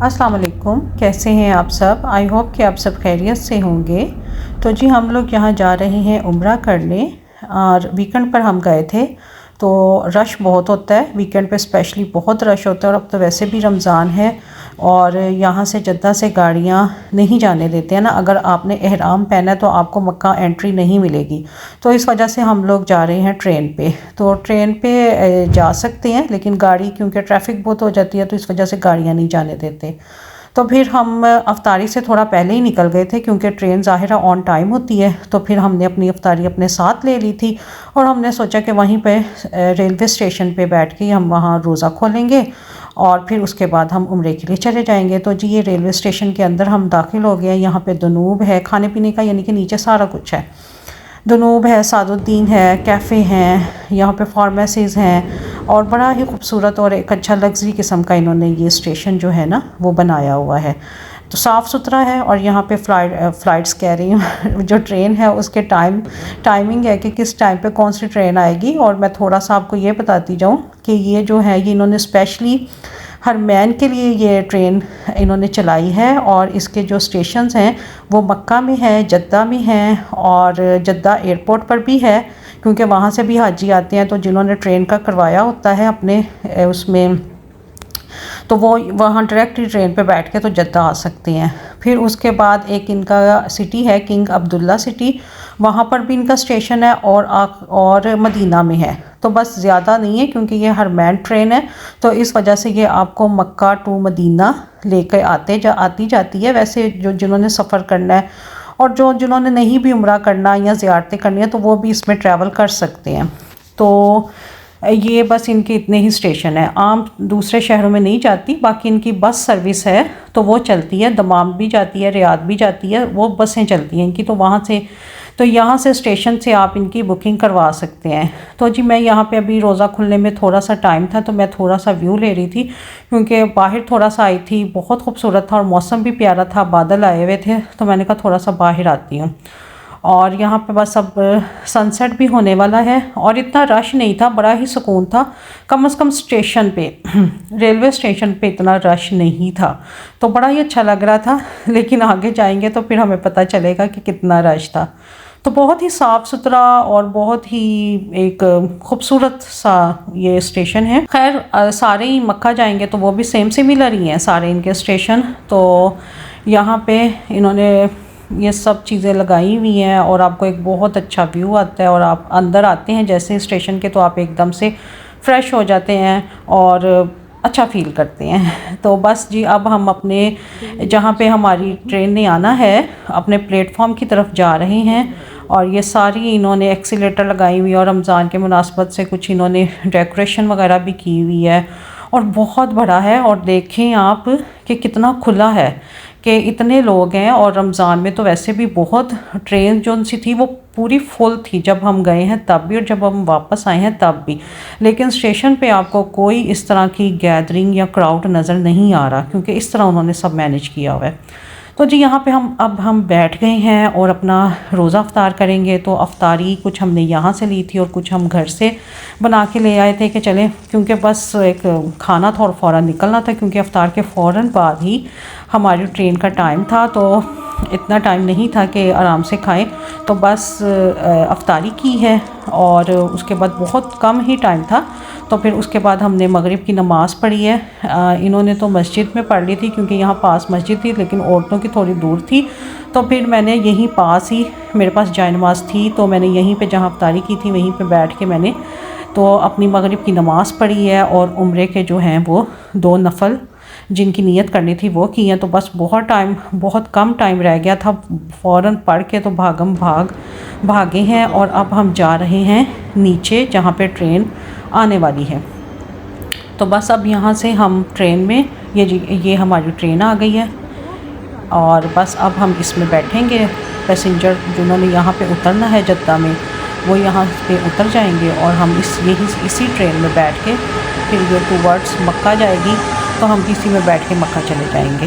अस्सलाम वालेकुम, कैसे हैं आप सब। आई होप कि आप सब खैरियत से होंगे। तो जी हम लोग यहाँ जा रहे हैं उम्रा करने और वीकेंड पर हम गए थे। तो रश बहुत होता है वीकेंड पे, स्पेशली बहुत रश होता है। और अब तो वैसे भी रमज़ान है और यहाँ से जद्दा से गाड़ियाँ नहीं जाने देते हैं ना। अगर आपने एहराम पहना है तो आपको मक्का एंट्री नहीं मिलेगी। तो इस वजह से हम लोग जा रहे हैं ट्रेन पे। तो ट्रेन पे जा सकते हैं, लेकिन गाड़ी क्योंकि ट्रैफिक बहुत हो जाती है तो इस वजह से गाड़ियाँ नहीं जाने देते। तो फिर हम अफ्तारी से थोड़ा पहले ही निकल गए थे क्योंकि ट्रेन ज़ाहिर ऑन टाइम होती है। तो फिर हमने अपनी अफ्तारी अपने साथ ले ली थी और हमने सोचा कि वहीं पे रेलवे स्टेशन पे बैठ के हम वहाँ रोज़ा खोलेंगे और फिर उसके बाद हम उम्रे के लिए चले जाएंगे। तो जी ये रेलवे स्टेशन के अंदर हम दाखिल हो गए। यहाँ पे दनूब है खाने पीने का, यानी कि नीचे सारा कुछ है। दनूब है, सादुद्दीन है, कैफ़े हैं, यहाँ पे फार्मेसीज़ हैं और बड़ा ही खूबसूरत और एक अच्छा लग्जरी किस्म का इन्होंने ये स्टेशन जो है ना वो बनाया हुआ है। तो साफ़ सुथरा है और यहाँ पे फ़्लाइट्स कह रही हूँ जो ट्रेन है उसके टाइमिंग है कि किस टाइम पे कौन सी ट्रेन आएगी। और मैं थोड़ा सा आपको ये बताती जाऊँ कि ये जो है ये इन्होंने स्पेशली हर मैन के लिए ये ट्रेन इन्होंने चलाई है। और इसके जो स्टेशंस हैं वो मक्का में है, जद्दा में हैं और जद्दा एयरपोर्ट पर भी है क्योंकि वहाँ से भी हाजी आते हैं। तो जिन्होंने ट्रेन का करवाया होता है अपने उसमें, तो वो वहाँ डायरेक्ट ट्रेन पे बैठ के तो जद्दा आ सकते हैं। फिर उसके बाद एक इनका सिटी है किंग अब्दुल्ला सिटी, वहाँ पर भी इनका स्टेशन है और मदीना में है। तो बस ज़्यादा नहीं है क्योंकि ये हरमैन ट्रेन है तो इस वजह से ये आपको मक्का टू मदीना लेकर आती जाती है। वैसे जिन्होंने सफ़र करना है और जिन्होंने नहीं भी उम्रा करना या ज़ियारतें करनी है तो वो भी इसमें ट्रैवल कर सकते हैं। तो ये बस इनके इतने ही स्टेशन है, आम दूसरे शहरों में नहीं जाती। बाकी इनकी बस सर्विस है तो वो चलती है, दमाम भी जाती है, रियाद भी जाती है, वो बसें चलती हैं इनकी। तो वहाँ से तो यहाँ से स्टेशन से आप इनकी बुकिंग करवा सकते हैं। तो जी मैं यहाँ पे अभी रोज़ा खुलने में थोड़ा सा टाइम था तो मैं थोड़ा सा व्यू ले रही थी क्योंकि बाहर थोड़ा सा आई थी, बहुत खूबसूरत था और मौसम भी प्यारा था, बादल आए हुए थे। तो मैंने कहा थोड़ा सा बाहर आती हूँ। और यहाँ पे बस अब सनसेट भी होने वाला है और इतना रश नहीं था, बड़ा ही सुकून था। कम से कम स्टेशन पे रेलवे स्टेशन पे इतना रश नहीं था तो बड़ा ही अच्छा लग रहा था। लेकिन आगे जाएंगे तो फिर हमें पता चलेगा कि कितना रश था। तो बहुत ही साफ़ सुथरा और बहुत ही एक खूबसूरत सा ये स्टेशन है। खैर सारे ही मक्का जाएंगे तो वो भी सिमिलर ही हैं सारे इनके स्टेशन। तो यहाँ पे इन्होंने ये सब चीज़ें लगाई हुई हैं और आपको एक बहुत अच्छा व्यू आता है। और आप अंदर आते हैं जैसे स्टेशन के तो आप एकदम से फ्रेश हो जाते हैं और अच्छा फील करते हैं। तो बस जी अब हम अपने जहाँ पे हमारी ट्रेन ने आना है अपने प्लेटफॉर्म की तरफ जा रहे हैं। और ये सारी इन्होंने एक्सीलेटर लगाई हुई है और रमज़ान के मुनासबत से कुछ इन्होंने डेकोरेशन वगैरह भी की हुई है और बहुत बड़ा है। और देखें आप कि कितना खुला है कि इतने लोग हैं। और रमज़ान में तो वैसे भी बहुत ट्रेन जो सी थी वो पूरी फुल थी, जब हम गए हैं तब भी और जब हम वापस आए हैं तब भी। लेकिन स्टेशन पे आपको कोई इस तरह की गैदरिंग या क्राउड नज़र नहीं आ रहा क्योंकि इस तरह उन्होंने सब मैनेज किया हुआ है। तो जी यहाँ पे हम बैठ गए हैं और अपना रोज़ा अफ्तार करेंगे। तो अफ्तारी कुछ हमने यहाँ से ली थी और कुछ हम घर से बना के ले आए थे कि चलें, क्योंकि बस एक खाना था और फ़ौरन निकलना था क्योंकि अफ्तार के फ़ौरन बाद ही हमारी ट्रेन का टाइम था। तो इतना टाइम नहीं था कि आराम से खाएं। तो बस अफ्तारी की है और उसके बाद बहुत कम ही टाइम था। तो फिर उसके बाद हमने मगरिब की नमाज़ पढ़ी है। इन्होंने तो मस्जिद में पढ़ ली थी क्योंकि यहाँ पास मस्जिद थी, लेकिन औरतों की थोड़ी दूर थी। तो फिर मैंने यहीं पास ही मेरे पास जाए नमाज़ थी तो मैंने यहीं पे जहाँ अफ्तारी की थी वहीं पे बैठ के मैंने तो अपनी मगरिब की नमाज़ पढ़ी है। और उम्रे के जो हैं वो 2 नफल जिनकी नीयत करनी थी वो की हैं। तो बस बहुत कम टाइम रह गया था, फ़ौरन पढ़ के तो भागे हैं। और अब हम जा रहे हैं नीचे जहाँ पे ट्रेन आने वाली है। तो बस अब यहाँ से हम ट्रेन में ये हमारी ट्रेन आ गई है और बस अब हम इसमें बैठेंगे। पैसेंजर जिन्होंने यहाँ पे उतरना है जद्दा में वो यहाँ पे उतर जाएंगे और हम इसी ट्रेन में बैठ के फिर ये टूवर्ड्स मक्का जाएगी तो हम इसी में बैठ के मक्का चले जाएंगे।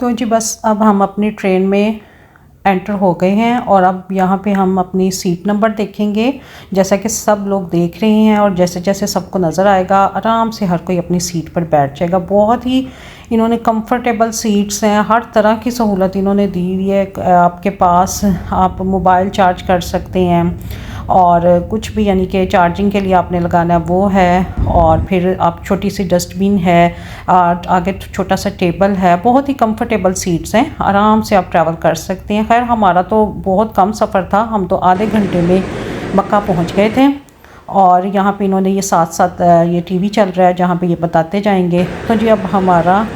तो जी बस अब हम अपनी ट्रेन में एंटर हो गए हैं और अब यहाँ पे हम अपनी सीट नंबर देखेंगे। जैसा कि सब लोग देख रहे हैं और जैसे जैसे सबको नज़र आएगा आराम से हर कोई अपनी सीट पर बैठ जाएगा। बहुत ही इन्होंने कंफर्टेबल सीट्स हैं, हर तरह की सहूलत इन्होंने दी हुई है। आपके पास आप मोबाइल चार्ज कर सकते हैं और कुछ भी यानी कि चार्जिंग के लिए आपने लगाना है वो है, और फिर आप छोटी सी डस्टबिन है, आगे छोटा सा टेबल है। बहुत ही कंफर्टेबल सीट्स हैं, आराम से आप ट्रैवल कर सकते हैं। खैर हमारा तो बहुत कम सफ़र था, हम तो आधे घंटे में मक्का पहुंच गए थे। और यहाँ पे इन्होंने ये साथ साथ ये टीवी चल रहा है जहाँ पे ये बताते जाएंगे। तो जी अब हमारा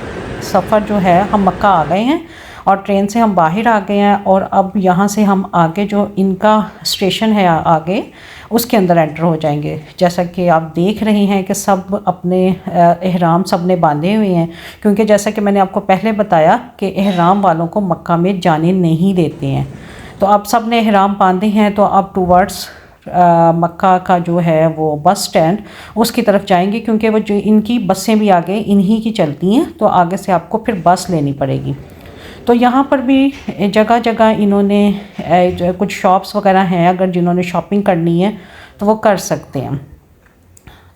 सफ़र जो है, हम मक्का आ गए हैं और ट्रेन से हम बाहर आ गए हैं और अब यहाँ से हम आगे जो इनका स्टेशन है आगे उसके अंदर एंटर हो जाएंगे। जैसा कि आप देख रहे हैं कि सब अपने एहराम सब ने बांधे हुए हैं, क्योंकि जैसा कि मैंने आपको पहले बताया कि एहराम वालों को मक्का में जाने नहीं देते हैं। तो अब सब ने एहराम बांधे हैं, तो अब टूवर्ड्स मक्का का जो है वो बस स्टैंड उसकी तरफ जाएंगे, क्योंकि वो जो इनकी बसें भी आगे इन्हीं की चलती हैं, तो आगे से आपको फिर बस लेनी पड़ेगी। तो यहाँ पर भी जगह जगह इन्होंने कुछ शॉप्स वगैरह हैं, अगर जिन्होंने शॉपिंग करनी है तो वो कर सकते हैं।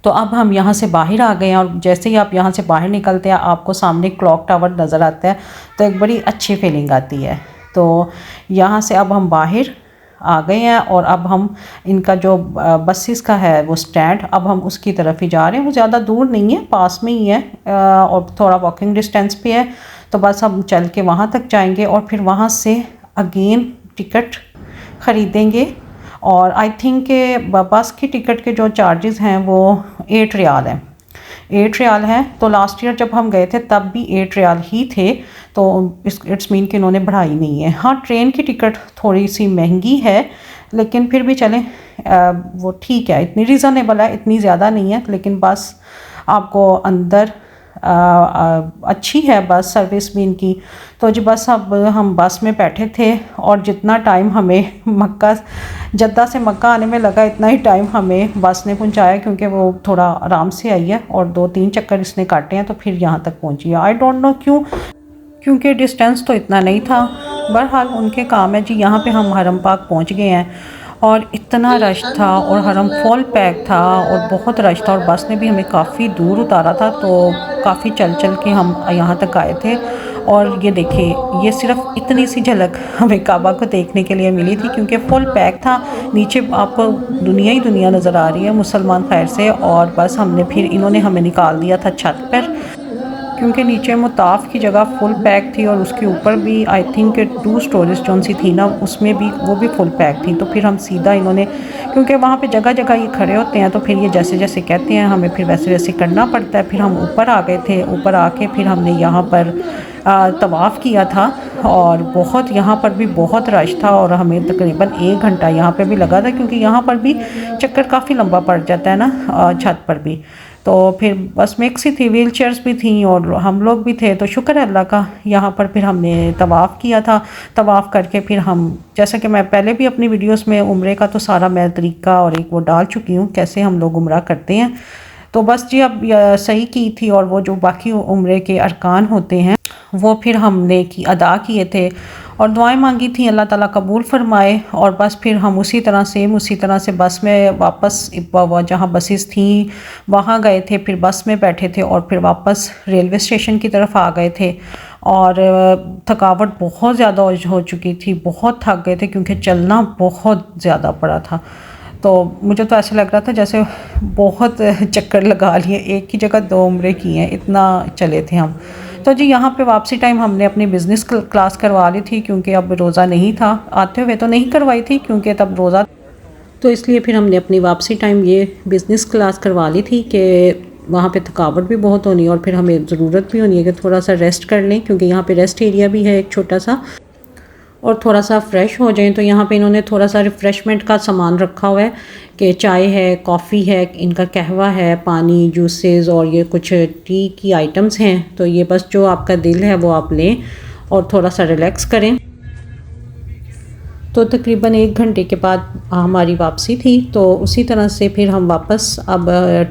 तो अब हम यहाँ से बाहर आ गए हैं और जैसे ही आप यहाँ से बाहर निकलते हैं आपको सामने क्लॉक टावर नज़र आता है, तो एक बड़ी अच्छी फीलिंग आती है। तो यहाँ से अब हम बाहर आ गए हैं और अब हम इनका जो बसेस का है वो स्टैंड, अब हम उसकी तरफ ही जा रहे हैं। वो ज़्यादा दूर नहीं है, पास में ही है और थोड़ा वॉकिंग डिस्टेंस पे है। तो बस हम चल के वहाँ तक जाएंगे और फिर वहाँ से अगेन टिकट ख़रीदेंगे। और आई थिंक के बस की टिकट के जो चार्जेस हैं वो 8 रियाल हैं, 8 रियाल हैं। तो लास्ट ईयर जब हम गए थे तब भी 8 रियाल ही थे, तो इट्स मीन कि इन्होंने बढ़ाई नहीं है। हाँ, ट्रेन की टिकट थोड़ी सी महंगी है, लेकिन फिर भी चलें वो ठीक है, इतनी रीज़नेबल है, इतनी ज़्यादा नहीं है। लेकिन बस आपको अंदर अच्छी है बस सर्विस भी इनकी। तो जी बस अब हम बस में बैठे थे और जितना टाइम हमें जद्दा से मक्का आने में लगा, इतना ही टाइम हमें बस ने पहुंचाया, क्योंकि वो थोड़ा आराम से आई है और 2-3 चक्कर इसने काटे हैं तो फिर यहाँ तक पहुंची है। आई डोंट नो क्यों, क्योंकि डिस्टेंस तो इतना नहीं था। बहरहाल उनके काम है जी। यहाँ पे हम हरम पाक पहुँच गए हैं और इतना रश था और हरम फुल पैक था और बहुत रश था, और बस ने भी हमें काफ़ी दूर उतारा था, तो काफ़ी चल के हम यहाँ तक आए थे। और ये देखिए, ये सिर्फ इतनी सी झलक हमें काबा को देखने के लिए मिली थी, क्योंकि फुल पैक था। नीचे आपको दुनिया ही दुनिया नज़र आ रही है मुसलमान खैर से। और बस हमने फिर इन्होंने हमें निकाल दिया था छत पर, क्योंकि नीचे मुताफ की जगह फुल पैक थी और उसके ऊपर भी आई थिंक 2 स्टोरेज जो सी थी ना, उसमें भी वो भी फुल पैक थी। तो फिर हम सीधा इन्होंने, क्योंकि वहाँ पे जगह जगह ये खड़े होते हैं, तो फिर ये जैसे जैसे कहते हैं हमें फिर वैसे वैसे करना पड़ता है। फिर हम ऊपर आ गए थे, ऊपर आके फिर हमने यहाँ पर तवाफ़ किया था और बहुत यहाँ पर भी बहुत रश था और हमें तकरीबन 1 घंटा यहाँ पे भी लगा था, क्योंकि यहाँ पर भी चक्कर काफ़ी लंबा पड़ जाता है ना छत पर भी। तो फिर बस मिक्स ही थी, व्हील चेयर्स भी थी और हम लोग भी थे। तो शुक्र है अल्लाह का, यहाँ पर फिर हमने तवाफ़ किया था। तवाफ़ करके फिर हम, जैसा कि मैं पहले भी अपनी वीडियोस में उम्रे का तो सारा मैं तरीका और एक वो डाल चुकी हूँ कैसे हम लोग उम्रा करते हैं। तो बस जी अब सही की थी, और वो जो बाकी उम्रे के अरकान होते हैं वो फिर हमने अदा किए थे और दुआएं मांगी थी, अल्लाह ताला कबूल फरमाए। और बस फिर हम उसी तरह से बस में वापस जहाँ बसेस थी वहाँ गए थे, फिर बस में बैठे थे और फिर वापस रेलवे स्टेशन की तरफ आ गए थे। और थकावट बहुत ज़्यादा हो चुकी थी, बहुत थक गए थे, क्योंकि चलना बहुत ज़्यादा पड़ा था। तो मुझे तो ऐसा लग रहा था जैसे बहुत चक्कर लगा लिए, एक की जगह 2 उम्रे की हैं, इतना चले थे हम। तो जी यहाँ पे वापसी टाइम हमने अपनी बिज़नेस क्लास करवा ली थी, क्योंकि अब रोज़ा नहीं था। आते हुए तो नहीं करवाई थी क्योंकि तब रोज़ा, तो इसलिए फिर हमने अपनी वापसी टाइम ये बिज़नेस क्लास करवा ली थी कि वहाँ पे थकावट भी बहुत होनी है और फिर हमें ज़रूरत भी होनी है कि थोड़ा सा रेस्ट कर लें, क्योंकि यहाँ पे रेस्ट एरिया भी है एक छोटा सा। और थोड़ा सा फ्रेश हो जाएं। तो यहाँ पे इन्होंने थोड़ा सा रिफ़्रेशमेंट का सामान रखा हुआ है कि चाय है, कॉफ़ी है, इनका कहवा है, पानी, जूसेस और ये कुछ टी की आइटम्स हैं। तो ये बस जो आपका दिल है वो आप लें और थोड़ा सा रिलैक्स करें। तो तकरीबन 1 घंटे के बाद हमारी वापसी थी। तो उसी तरह से फिर हम वापस अब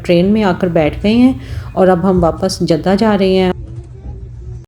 ट्रेन में आकर बैठ गए हैं और अब हम वापस जद्दा जा रहे हैं।